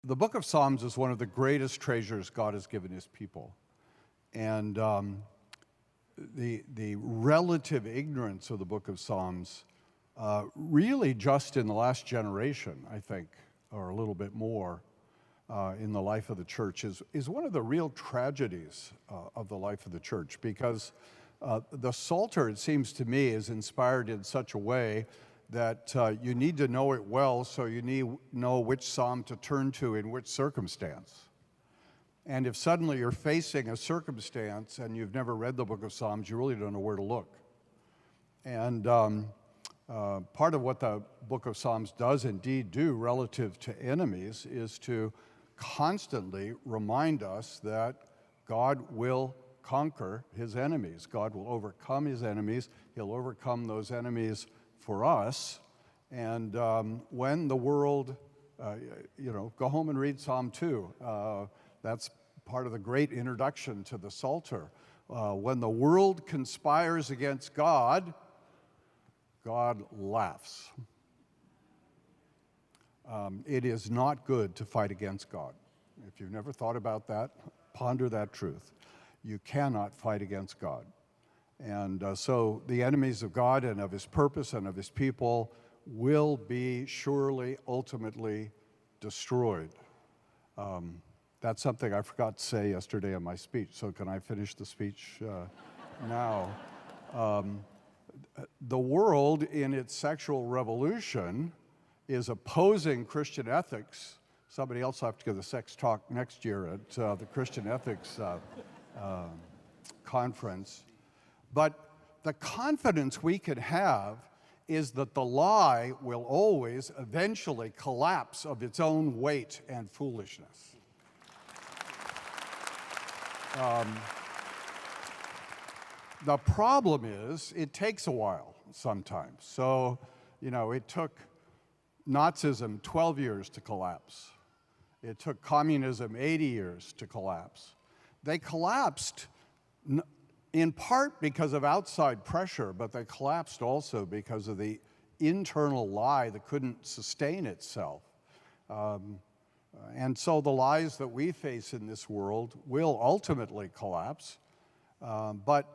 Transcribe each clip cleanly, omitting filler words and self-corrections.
The book of Psalms is one of the greatest treasures God has given his people. And the relative ignorance of the book of Psalms, really just in the last generation, I think, or a little bit more, in the life of the church is one of the real tragedies of the life of the church, because the Psalter, it seems to me, is inspired in such a way that you need to know it well, so you need to know which psalm to turn to in which circumstance. And if suddenly you're facing a circumstance and you've never read the book of Psalms, you really don't know where to look. And part of what the book of Psalms does indeed do relative to enemies is to constantly remind us that God will conquer his enemies. God will overcome his enemies. He'll overcome those enemies for us. And when the world, go home and read Psalm 2. That's part of the great introduction to the Psalter. When the world conspires against God, God laughs. It is not good to fight against God. If you've never thought about that, ponder that truth. You cannot fight against God. And so the enemies of God and of his purpose and of his people will be surely ultimately destroyed. That's something I forgot to say yesterday in my speech, so can I finish the speech now? The world in its sexual revolution is opposing Christian ethics. Somebody else will have to give the sex talk next year at the Christian ethics conference. But the confidence we can have is that the lie will always eventually collapse of its own weight and foolishness. The problem is it takes a while sometimes. So, it took Nazism 12 years to collapse. It took communism 80 years to collapse. They collapsed in part because of outside pressure, but they collapsed also because of the internal lie that couldn't sustain itself. And so the lies that we face in this world will ultimately collapse, but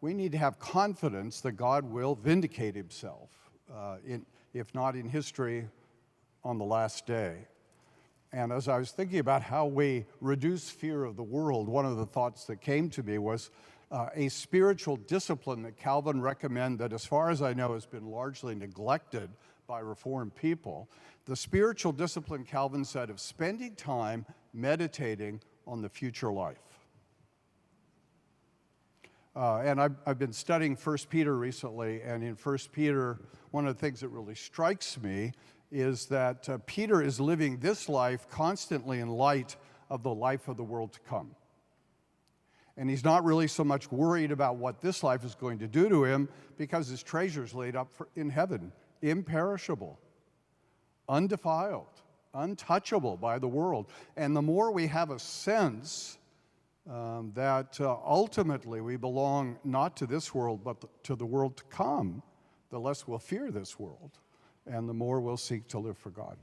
we need to have confidence that God will vindicate himself, if not in history, on the last day. And as I was thinking about how we reduce fear of the world, one of the thoughts that came to me was a spiritual discipline that Calvin recommended that, as far as I know, has been largely neglected by Reformed people. The spiritual discipline, Calvin said, of spending time meditating on the future life. And I've been studying 1 Peter recently, and in 1 Peter, one of the things that really strikes me is that Peter is living this life constantly in light of the life of the world to come. And he's not really so much worried about what this life is going to do to him, because his treasure's laid up in heaven, imperishable, undefiled, untouchable by the world. And the more we have a sense that ultimately we belong not to this world, but to the world to come, the less we'll fear this world, and the more we'll seek to live for God.